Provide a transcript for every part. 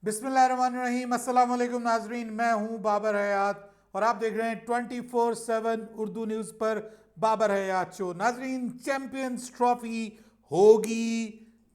बिस्मिल्लाहिर्रहमानिर्रहीम। अस्सलाम वालेकुम नाजरीन, मैं हूं बाबर हयात और आप देख रहे हैं 24/7 उर्दू न्यूज़ पर बाबर हयात शो। नाजरीन, चैंपियंस ट्रॉफी होगी,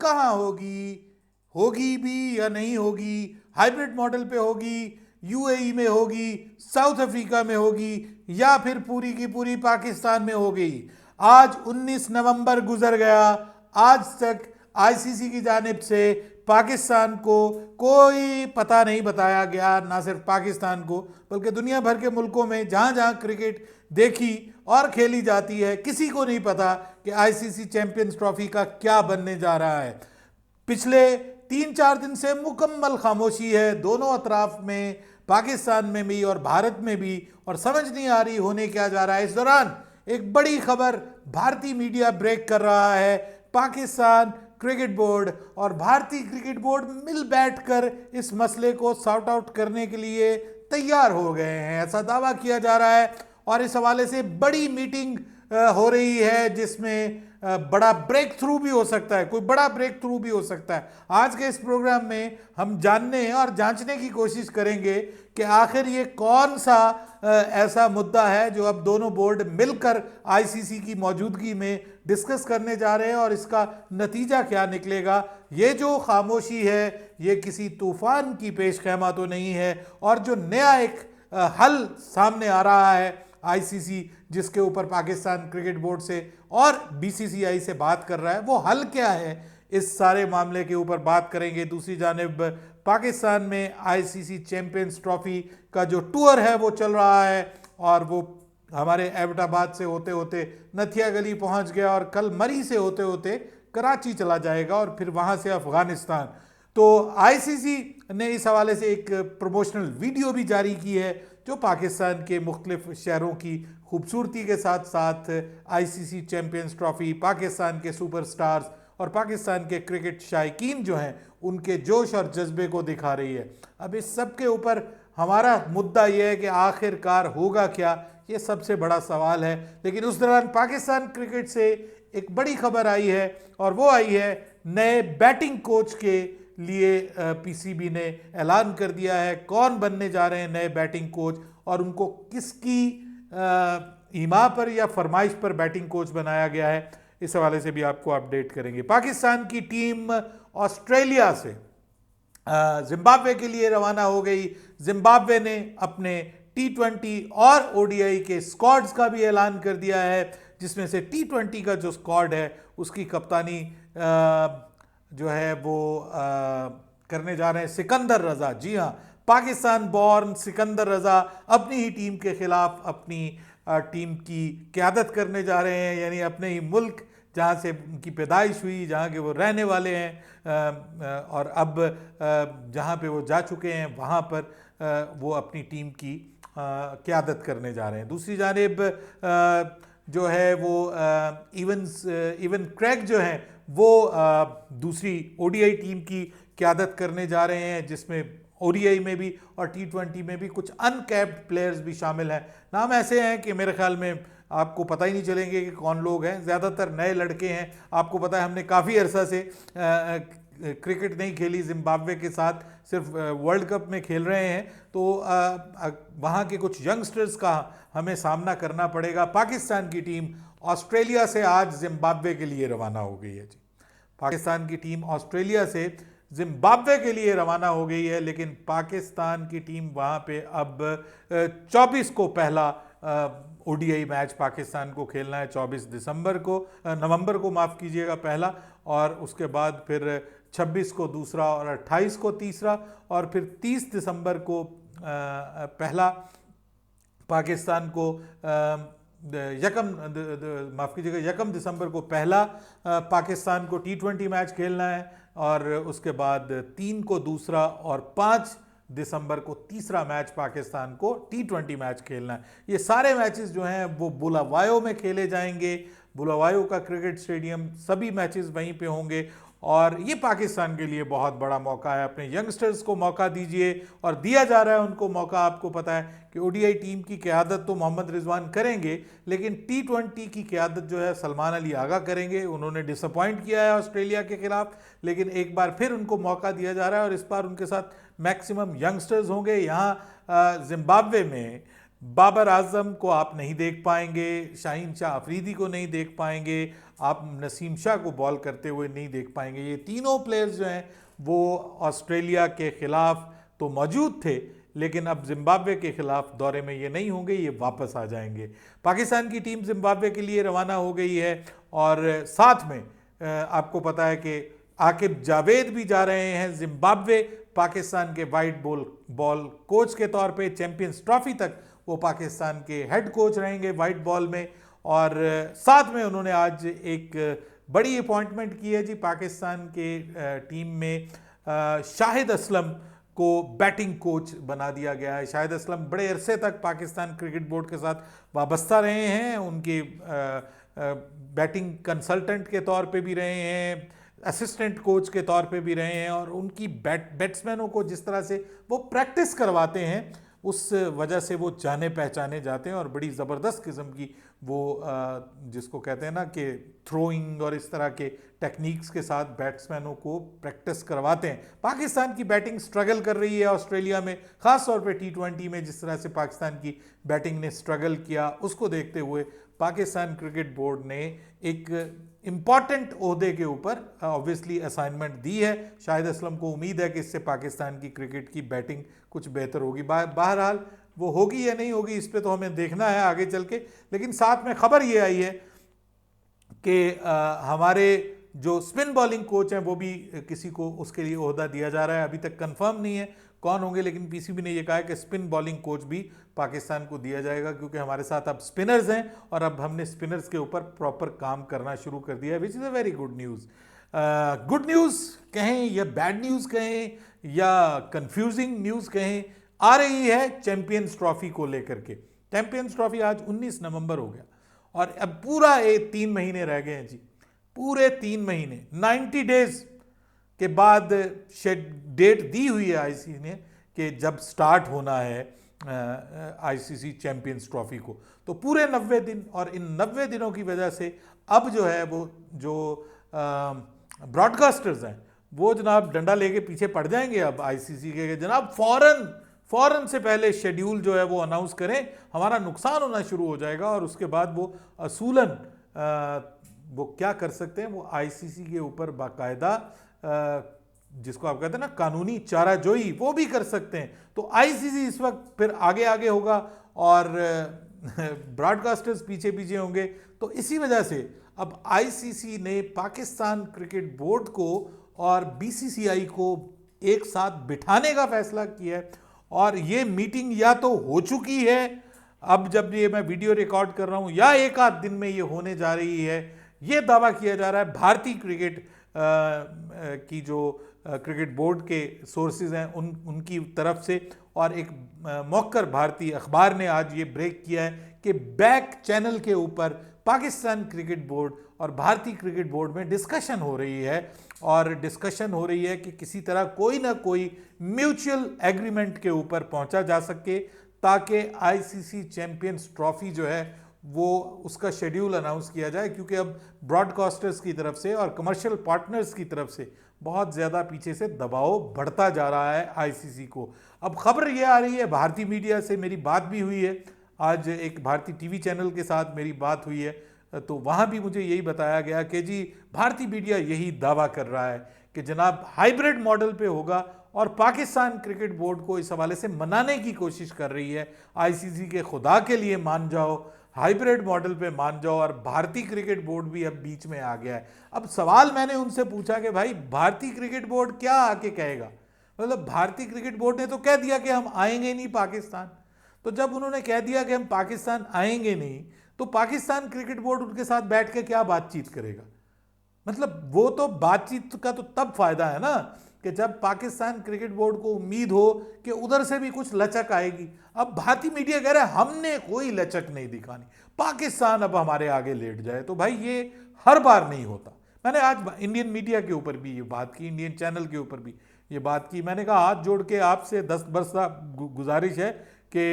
कहाँ होगी, होगी भी या नहीं होगी, हाइब्रिड मॉडल पे होगी, यूएई में होगी, साउथ अफ्रीका में होगी या फिर पूरी की पूरी पाकिस्तान में होगी। आज 19 नवंबर गुजर गया, आज तक आईसीसी की जानिब से पाकिस्तान को कोई पता नहीं बताया गया। ना सिर्फ पाकिस्तान को बल्कि दुनिया भर के मुल्कों में जहां जहां क्रिकेट देखी और खेली जाती है, किसी को नहीं पता कि आईसीसी चैंपियंस ट्रॉफी का क्या बनने जा रहा है। पिछले 3-4 दिन से मुकम्मल खामोशी है दोनों अतराफ में, पाकिस्तान में भी और भारत में भी, और समझ नहीं आ रही होने क्या जा रहा है। इस दौरान एक बड़ी खबर भारतीय मीडिया ब्रेक कर रहा है। पाकिस्तान क्रिकेट बोर्ड और भारतीय क्रिकेट बोर्ड मिल बैठकर इस मसले को सॉर्ट आउट करने के लिए तैयार हो गए हैं, ऐसा दावा किया जा रहा है। और इस हवाले से बड़ी मीटिंग हो रही है जिसमें बड़ा ब्रेक थ्रू भी हो सकता है, कोई बड़ा ब्रेक थ्रू भी हो सकता है। आज के इस प्रोग्राम में हम जानने और जांचने की कोशिश करेंगे कि आखिर ये कौन सा ऐसा मुद्दा है जो अब दोनों बोर्ड मिलकर आईसीसी की मौजूदगी में डिस्कस करने जा रहे हैं और इसका नतीजा क्या निकलेगा। ये जो खामोशी है ये किसी तूफान की पेशखैमा तो नहीं है, और जो नया एक हल सामने आ रहा है आईसीसी, जिसके ऊपर पाकिस्तान क्रिकेट बोर्ड से और बीसीसीआई से बात कर रहा है, वो हल क्या है, इस सारे मामले के ऊपर बात करेंगे। दूसरी जानिब पाकिस्तान में आईसीसी चैंपियंस ट्रॉफी का जो टूर है वो चल रहा है और वो हमारे एबटाबाद से होते होते नथिया गली पहुंच गया और कल मरी से होते होते कराची चला जाएगा और फिर वहां से अफगानिस्तान। तो आईसीसी ने इस हवाले से एक प्रमोशनल वीडियो भी जारी की है जो पाकिस्तान के मुख्तलिफ शहरों की खूबसूरती के साथ साथ आईसीसी चैंपियंस ट्रॉफी, पाकिस्तान के सुपरस्टार्स और पाकिस्तान के क्रिकेट शायकीन जो हैं उनके जोश और जज्बे को दिखा रही है। अब इस सब के ऊपर हमारा मुद्दा यह है कि आखिरकार होगा क्या, ये सबसे बड़ा सवाल है। लेकिन उस दौरान पाकिस्तान क्रिकेट से एक बड़ी खबर आई है और वो आई है नए बैटिंग कोच के लिए पीसीबी ने ऐलान कर दिया है कौन बनने जा रहे हैं नए बैटिंग कोच, और उनको किसकी ईमा पर या फरमाइश पर बैटिंग कोच बनाया गया है। इस हवाले से भी आपको अपडेट करेंगे। पाकिस्तान की टीम ऑस्ट्रेलिया से जिम्बाब्वे के लिए रवाना हो गई। जिम्बाब्वे ने अपने टी20 और ओडीआई के स्क्वाड्स का भी ऐलान कर दिया है, जिसमें से टी20 का जो स्क्वाड है उसकी कप्तानी जो है वो करने जा रहे हैं सिकंदर रजा। जी हाँ, पाकिस्तान बॉर्न सिकंदर रजा अपनी ही टीम के खिलाफ अपनी टीम की क़यादत करने जा रहे हैं, यानी अपने ही मुल्क जहाँ से उनकी पैदाइश हुई, जहाँ के वो रहने वाले हैं, और अब जहाँ पे वो जा चुके हैं वहाँ पर वो अपनी टीम की क़यादत करने जा रहे हैं। दूसरी जानिब जो है वो इवन क्रैग जो हैं वो दूसरी ओडीआई टीम की क़यादत करने जा रहे हैं, जिसमें ओडीआई में भी और टी20 में भी कुछ अनकैप्ड प्लेयर्स भी शामिल हैं। नाम ऐसे हैं कि मेरे ख्याल में आपको पता ही नहीं चलेंगे कि कौन लोग हैं, ज़्यादातर नए लड़के हैं। आपको पता है हमने काफ़ी अरसा से क्रिकेट नहीं खेली जिम्बाब्वे के साथ, सिर्फ वर्ल्ड कप में खेल रहे हैं, तो वहाँ के कुछ यंगस्टर्स का हमें सामना करना पड़ेगा। पाकिस्तान की टीम ऑस्ट्रेलिया से आज जिम्बाब्वे के लिए रवाना हो गई है। जी, पाकिस्तान की टीम ऑस्ट्रेलिया से जिम्बाब्वे के लिए रवाना हो गई है, लेकिन पाकिस्तान की टीम वहाँ पे अब 24 को पहला ओडीआई मैच पाकिस्तान को खेलना है। 24 नवंबर को माफ़ कीजिएगा पहला, और उसके बाद फिर 26 को दूसरा और 28 को तीसरा, और फिर 30 दिसंबर को पहला पाकिस्तान को यकम दिसंबर को पहला पाकिस्तान को टी20 मैच खेलना है, और उसके बाद 3 को दूसरा और 5 दिसंबर को तीसरा मैच पाकिस्तान को टी20 मैच खेलना है। ये सारे मैचेस जो हैं वो बुलावायो में खेले जाएंगे। बुलावायो का क्रिकेट स्टेडियम, सभी मैचेस वहीं पे होंगे, और ये पाकिस्तान के लिए बहुत बड़ा मौका है। अपने यंगस्टर्स को मौका दीजिए, और दिया जा रहा है उनको मौका। आपको पता है कि ओडीआई टीम की क़यादत तो मोहम्मद रिजवान करेंगे, लेकिन टी20 की क़यादत जो है सलमान अली आगा करेंगे। उन्होंने डिसअपॉइंट किया है ऑस्ट्रेलिया के खिलाफ, लेकिन एक बार फिर उनको मौका दिया जा रहा है, और इस बार उनके साथ मैक्सिमम यंगस्टर्स होंगे। यहाँ जिम्बाब्वे में बाबर आजम को आप नहीं देख पाएंगे, शाहीन शाह अफरीदी को नहीं देख पाएंगे, आप नसीम शाह को बॉल करते हुए नहीं देख पाएंगे। ये तीनों प्लेयर्स जो हैं वो ऑस्ट्रेलिया के खिलाफ तो मौजूद थे, लेकिन अब जिम्बाब्वे के खिलाफ दौरे में ये नहीं होंगे, ये वापस आ जाएंगे। पाकिस्तान की टीम जिम्बाब्वे के लिए रवाना हो गई है, और साथ में आपको पता है कि आकिब जावेद भी जा रहे हैं जिम्बाब्वे, पाकिस्तान के वाइट बॉल कोच के तौर पे। चैंपियंस ट्रॉफी तक वो पाकिस्तान के हेड कोच रहेंगे वाइट बॉल में। और साथ में उन्होंने आज एक बड़ी अपॉइंटमेंट की है जी, पाकिस्तान के टीम में शाहिद असलम को बैटिंग कोच बना दिया गया है। शाहिद असलम बड़े अरसे तक पाकिस्तान क्रिकेट बोर्ड के साथ वाबस्ता रहे हैं, उनके बैटिंग कंसल्टेंट के तौर पे भी रहे हैं, असिस्टेंट कोच के तौर पे भी रहे हैं, और उनकी बैट्समैनों को जिस तरह से वो प्रैक्टिस करवाते हैं उस वजह से वो जाने पहचाने जाते हैं, और बड़ी ज़बरदस्त किस्म की वो जिसको कहते हैं ना कि थ्रोइंग और इस तरह के टेक्निक्स के साथ बैट्समैनों को प्रैक्टिस करवाते हैं। पाकिस्तान की बैटिंग स्ट्रगल कर रही है ऑस्ट्रेलिया में, ख़ास तौर पे टी20 में जिस तरह से पाकिस्तान की बैटिंग ने स्ट्रगल किया, उसको देखते हुए पाकिस्तान क्रिकेट बोर्ड ने एक इम्पॉर्टेंट ओहदे के ऊपर ऑब्वियसली असाइनमेंट दी है। शाहिद असलम को उम्मीद है कि इससे पाकिस्तान की क्रिकेट की बैटिंग कुछ बेहतर होगी। बहरहाल वो होगी या नहीं होगी इस पे तो हमें देखना है आगे चल के। लेकिन साथ में खबर ये आई है कि हमारे जो स्पिन बॉलिंग कोच हैं वो भी किसी को उसके लिए ओहदा दिया जा रहा है। अभी तक कंफर्म नहीं है कौन होंगे, लेकिन पीसीबी ने ये कहा है कि स्पिन बॉलिंग कोच भी पाकिस्तान को दिया जाएगा, क्योंकि हमारे साथ अब स्पिनर्स हैं और अब हमने स्पिनर्स के ऊपर प्रॉपर काम करना शुरू कर दिया है, which is a very good news. Good news कहें या बैड न्यूज़ कहें या कंफ्यूजिंग न्यूज़ कहें, आ रही है चैंपियंस ट्रॉफी को लेकर के। चैंपियंस ट्रॉफी आज 19 नवंबर हो गया, और अब पूरा 3 महीने रह गए हैं जी, पूरे 3 महीने 90 डेज के बाद डेट दी हुई है आईसीसी ने कि जब स्टार्ट होना है आईसीसी चैंपियंस ट्रॉफी को, तो पूरे 90 दिन, और इन 90 दिनों की वजह से अब जो है वो जो ब्रॉडकास्टर्स हैं वो जनाब डंडा लेके पीछे पड़ जाएंगे अब आईसीसी के, जनाब फौरन से पहले शेड्यूल जो है वो अनाउंस करें, हमारा नुकसान होना शुरू हो जाएगा। और उसके बाद वो असूलन वो क्या कर सकते हैं, वो आईसीसी के ऊपर बाकायदा जिसको आप कहते हैं ना कानूनी चाराजोई, वो भी कर सकते हैं। तो आईसीसी इस वक्त फिर आगे होगा और ब्रॉडकास्टर्स पीछे होंगे। तो इसी वजह से अब आईसीसी ने पाकिस्तान क्रिकेट बोर्ड को और बीसीसीआई को एक साथ बिठाने का फैसला किया है, और ये मीटिंग या तो हो चुकी है अब जब ये मैं वीडियो रिकॉर्ड कर रहा हूँ, या एक आध दिन में ये होने जा रही है। ये दावा किया जा रहा है भारतीय क्रिकेट की जो क्रिकेट बोर्ड के सोर्सेज हैं उनकी तरफ से, और एक मौकर भारतीय अखबार ने आज ये ब्रेक किया है कि बैक चैनल के ऊपर पाकिस्तान क्रिकेट बोर्ड और भारतीय क्रिकेट बोर्ड में डिस्कशन हो रही है, और डिस्कशन हो रही है कि किसी तरह कोई ना कोई म्यूचुअल एग्रीमेंट के ऊपर पहुंचा जा सके, ताकि आईसीसी चैंपियंस ट्रॉफी जो है वो उसका शेड्यूल अनाउंस किया जाए। क्योंकि अब ब्रॉडकास्टर्स की तरफ से और कमर्शियल पार्टनर्स की तरफ से बहुत ज़्यादा पीछे से दबाव बढ़ता जा रहा है आईसीसी को। अब खबर ये आ रही है, भारतीय मीडिया से मेरी बात भी हुई है, आज एक भारतीय टीवी चैनल के साथ मेरी बात हुई है, तो वहाँ भी मुझे यही बताया गया कि जी भारतीय मीडिया यही दावा कर रहा है कि जनाब हाइब्रिड मॉडल पे होगा, और पाकिस्तान क्रिकेट बोर्ड को इस हवाले से मनाने की कोशिश कर रही है आईसीसी के खुदा के लिए मान जाओ, हाइब्रिड मॉडल पे मान जाओ। और भारतीय क्रिकेट बोर्ड भी अब बीच में आ गया है। अब सवाल मैंने उनसे पूछा कि भाई भारतीय क्रिकेट बोर्ड क्या आके कहेगा, मतलब भारतीय क्रिकेट बोर्ड ने तो कह दिया कि हम आएंगे नहीं पाकिस्तान, तो जब उन्होंने कह दिया कि हम पाकिस्तान आएंगे नहीं, तो पाकिस्तान क्रिकेट बोर्ड उनके साथ बैठ के क्या बातचीत करेगा। मतलब वो तो बातचीत का तो तब फायदा है ना कि जब पाकिस्तान क्रिकेट बोर्ड को उम्मीद हो कि उधर से भी कुछ लचक आएगी। अब भारतीय मीडिया कह रहा है हमने कोई लचक नहीं दिखानी, पाकिस्तान अब हमारे आगे लेट जाए। तो भाई ये हर बार नहीं होता, मैंने आज इंडियन मीडिया के ऊपर भी ये बात की, इंडियन चैनल के ऊपर भी ये बात की। मैंने कहा हाथ जोड़ के आपसे 10 वर्ष गुजारिश है कि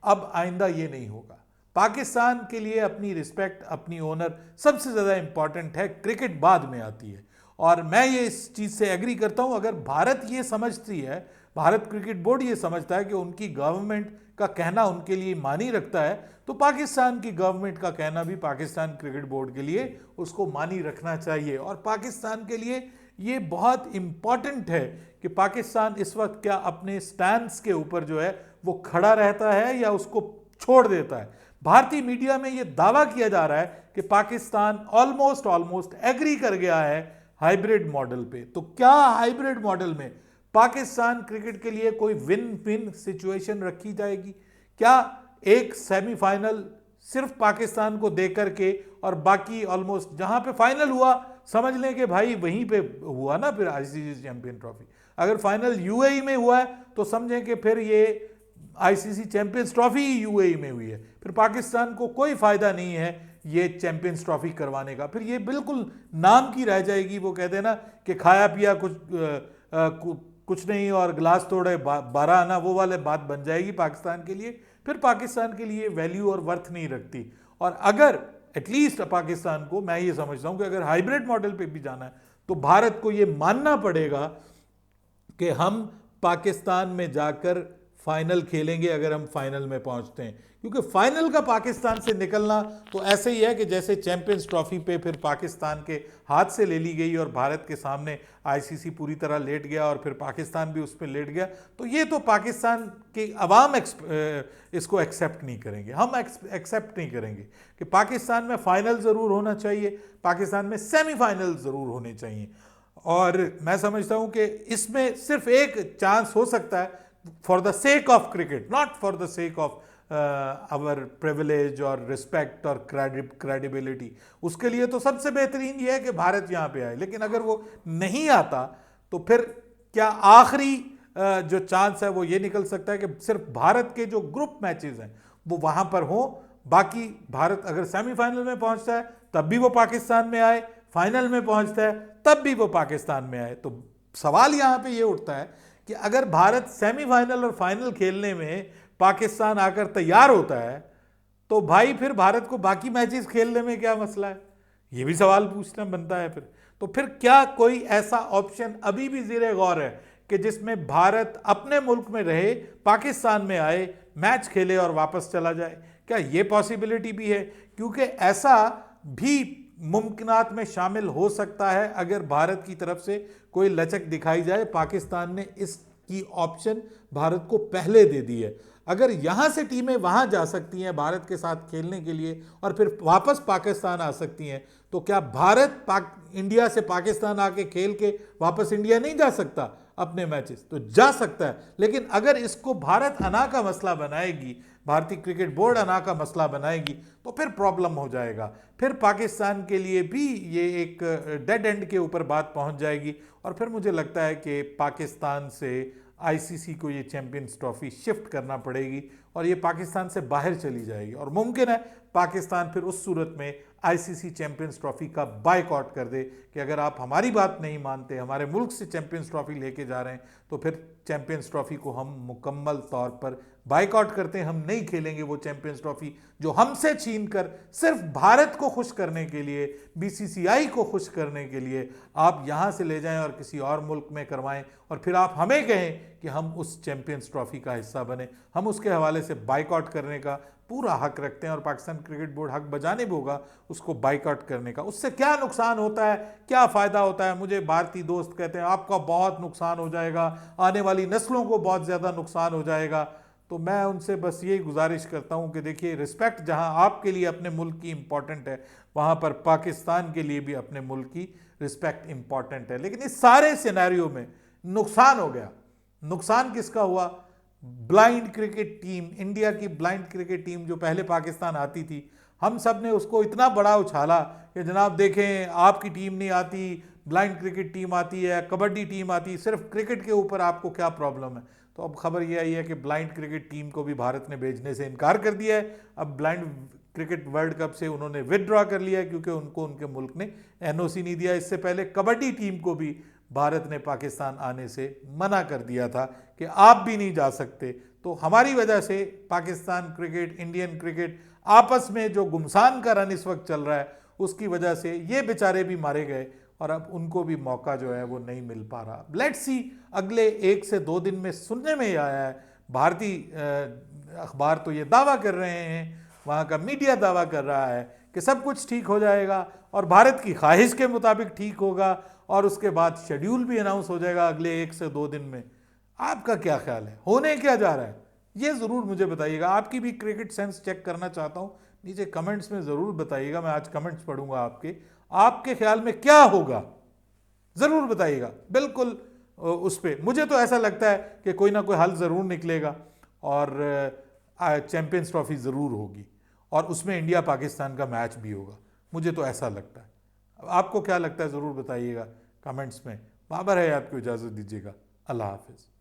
अब आइंदा ये नहीं होगा। पाकिस्तान के लिए अपनी रिस्पेक्ट, अपनी ऑनर सबसे ज़्यादा इंपॉर्टेंट है, क्रिकेट बाद में आती है। और मैं ये इस चीज़ से एग्री करता हूँ, अगर भारत ये समझती है, भारत क्रिकेट बोर्ड ये समझता है कि उनकी गवर्नमेंट का कहना उनके लिए मानी रखता है, तो पाकिस्तान की गवर्नमेंट का कहना भी पाकिस्तान क्रिकेट बोर्ड के लिए उसको मानी रखना चाहिए। और पाकिस्तान के लिए ये बहुत इंपॉर्टेंट है कि पाकिस्तान इस वक्त क्या अपने स्टैंड्स के ऊपर जो है वो खड़ा रहता है या उसको छोड़ देता है। भारतीय मीडिया में ये दावा किया जा रहा है कि पाकिस्तान ऑलमोस्ट एग्री कर गया है हाइब्रिड मॉडल पे। तो क्या हाइब्रिड मॉडल में पाकिस्तान क्रिकेट के लिए कोई विन विन सिचुएशन रखी जाएगी? क्या एक सेमीफाइनल सिर्फ पाकिस्तान को देकर के और बाकी ऑलमोस्ट जहां पे फाइनल हुआ समझ लें कि भाई वहीं पे हुआ ना फिर आईसीसी चैंपियन ट्रॉफी। अगर फाइनल यूएई में हुआ है तो समझें कि फिर ये आईसीसी चैंपियंस ट्रॉफी यूएई में हुई है, फिर पाकिस्तान को कोई फायदा नहीं है ये चैंपियंस ट्रॉफी करवाने का। फिर ये बिल्कुल नाम की रह जाएगी। वो कहते हैं ना कि खाया पिया कुछ नहीं और गिलास तोड़े 12 आना, वो वाले बात बन जाएगी पाकिस्तान के लिए। फिर पाकिस्तान के लिए वैल्यू और वर्थ नहीं रखती। और अगर एटलीस्ट पाकिस्तान को, मैं ये समझता हूं कि अगर हाइब्रिड मॉडल पे भी जाना है तो भारत को ये मानना पड़ेगा कि हम पाकिस्तान में जाकर फाइनल खेलेंगे अगर हम फाइनल में पहुंचते हैं। क्योंकि फाइनल का पाकिस्तान से निकलना तो ऐसे ही है कि जैसे चैंपियंस ट्रॉफी पे फिर पाकिस्तान के हाथ से ले ली गई और भारत के सामने आईसीसी पूरी तरह लेट गया और फिर पाकिस्तान भी उस पर लेट गया। तो ये तो पाकिस्तान की अवाम इसको एक्सेप्ट नहीं करेंगे, हम एक्सेप्ट नहीं करेंगे कि पाकिस्तान में फाइनल ज़रूर होना चाहिए, पाकिस्तान में सेमीफाइनल ज़रूर होने चाहिए। और मैं समझता हूँ कि इसमें सिर्फ एक चांस हो सकता है, for the sake of cricket, not for the sake of our privilege और रिस्पेक्ट और क्रेडिबिलिटी। उसके लिए तो सबसे बेहतरीन ये है कि भारत यहाँ पे आए। लेकिन अगर वो नहीं आता तो फिर क्या आखिरी जो चांस है वो ये निकल सकता है कि सिर्फ भारत के जो ग्रुप मैचेस हैं वो वहाँ पर हों, बाकी भारत अगर सेमीफाइनल में पहुँचता है तब भी वो पाकिस्तान में आए, फाइनल में पहुँचता है तब भी वो पाकिस्तान में आए। तो सवाल यहाँ पे ये उठता है कि अगर भारत सेमीफाइनल और फाइनल खेलने में पाकिस्तान आकर तैयार होता है तो भाई फिर भारत को बाकी मैचेस खेलने में क्या मसला है? ये भी सवाल पूछना बनता है। फिर क्या कोई ऐसा ऑप्शन अभी भी ज़ेरे गौर है कि जिसमें भारत अपने मुल्क में रहे, पाकिस्तान में आए, मैच खेले और वापस चला जाए? क्या ये पॉसिबिलिटी भी है? क्योंकि ऐसा भी मुमकिनात में शामिल हो सकता है अगर भारत की तरफ से कोई लचक दिखाई जाए। पाकिस्तान ने इसकी ऑप्शन भारत को पहले दे दी है। अगर यहाँ से टीमें वहाँ जा सकती हैं भारत के साथ खेलने के लिए और फिर वापस पाकिस्तान आ सकती हैं, तो क्या भारत इंडिया से पाकिस्तान आके खेल के वापस इंडिया नहीं जा सकता अपने मैचेस? तो जा सकता है। लेकिन अगर इसको भारत अना का मसला बनाएगी, भारतीय क्रिकेट बोर्ड अना का मसला बनाएगी, तो फिर प्रॉब्लम हो जाएगा। फिर पाकिस्तान के लिए भी ये एक डेड एंड के ऊपर बात पहुंच जाएगी और फिर मुझे लगता है कि पाकिस्तान से आईसीसी को ये चैंपियंस ट्रॉफी शिफ्ट करना पड़ेगी और ये पाकिस्तान से बाहर चली जाएगी। और मुमकिन है पाकिस्तान फिर उस सूरत में आईसीसी चैंपियंस ट्रॉफी का बायकॉट कर दे कि अगर आप हमारी बात नहीं मानते, हमारे मुल्क से चैंपियंस ट्रॉफी लेके जा रहे हैं, तो फिर चैंपियंस ट्रॉफी को हम मुकम्मल तौर पर बायकॉट करते हैं। हम नहीं खेलेंगे वो चैंपियंस ट्रॉफी जो हमसे छीन कर सिर्फ भारत को खुश करने के लिए, बीसीसीआई को खुश करने के लिए आप यहाँ से ले जाएं और किसी और मुल्क में करवाएं और फिर आप हमें कहें कि हम उस चैंपियंस ट्रॉफी का हिस्सा बने। हम उसके हवाले से बायकॉट करने का पूरा हक रखते हैं और पाकिस्तान क्रिकेट बोर्ड हक बजानिब होगा उसको बायकॉट करने का। उससे क्या नुकसान होता है, क्या फ़ायदा होता है? मुझे भारतीय दोस्त कहते हैं आपका बहुत नुकसान हो जाएगा, आने वाली नस्लों को बहुत ज़्यादा नुकसान हो जाएगा। तो मैं उनसे बस यही गुजारिश करता हूं कि देखिए, रिस्पेक्ट जहां आपके लिए अपने मुल्क की इंपॉर्टेंट है, वहां पर पाकिस्तान के लिए भी अपने मुल्क की रिस्पेक्ट इंपॉर्टेंट है। लेकिन इस सारे सिनेरियो में नुकसान हो गया। नुकसान किसका हुआ? ब्लाइंड क्रिकेट टीम, इंडिया की ब्लाइंड क्रिकेट टीम जो पहले पाकिस्तान आती थी, हम सब ने उसको इतना बड़ा उछाला कि जनाब देखें आपकी टीम नहीं आती, ब्लाइंड क्रिकेट टीम आती है, कबड्डी टीम आती है, सिर्फ क्रिकेट के ऊपर आपको क्या प्रॉब्लम है? तो अब खबर यह आई है कि ब्लाइंड क्रिकेट टीम को भी भारत ने भेजने से इनकार कर दिया है। अब ब्लाइंड क्रिकेट वर्ल्ड कप से उन्होंने विथड्रॉ कर लिया है क्योंकि उनको उनके मुल्क ने एनओसी नहीं दिया। इससे पहले कबड्डी टीम को भी भारत ने पाकिस्तान आने से मना कर दिया था कि आप भी नहीं जा सकते। तो हमारी वजह से पाकिस्तान क्रिकेट, इंडियन क्रिकेट आपस में जो गुमसान का रन इस वक्त चल रहा है उसकी वजह से ये बेचारे भी मारे गए और अब उनको भी मौका जो है वो नहीं मिल पा रहा। लेट्स सी, अगले 1 से 2 दिन में सुनने में आया है, भारतीय अखबार तो ये दावा कर रहे हैं, वहाँ का मीडिया दावा कर रहा है कि सब कुछ ठीक हो जाएगा और भारत की ख्वाहिश के मुताबिक ठीक होगा और उसके बाद शेड्यूल भी अनाउंस हो जाएगा अगले 1 से 2 दिन में। आपका क्या ख्याल है, होने क्या जा रहा है, ये ज़रूर मुझे बताइएगा। आपकी भी क्रिकेट सेंस चेक करना चाहता हूँ, नीचे कमेंट्स में ज़रूर बताइएगा। मैं आज कमेंट्स पढ़ूंगा आपके ख्याल में क्या होगा ज़रूर बताइएगा। बिल्कुल उस पर मुझे तो ऐसा लगता है कि कोई ना कोई हल ज़रूर निकलेगा और चैंपियंस ट्रॉफी ज़रूर होगी और उसमें इंडिया पाकिस्तान का मैच भी होगा, मुझे तो ऐसा लगता है। आपको क्या लगता है ज़रूर बताइएगा कमेंट्स में। बाबर हयात को इजाज़त दीजिएगा। अल्लाह हाफिज़।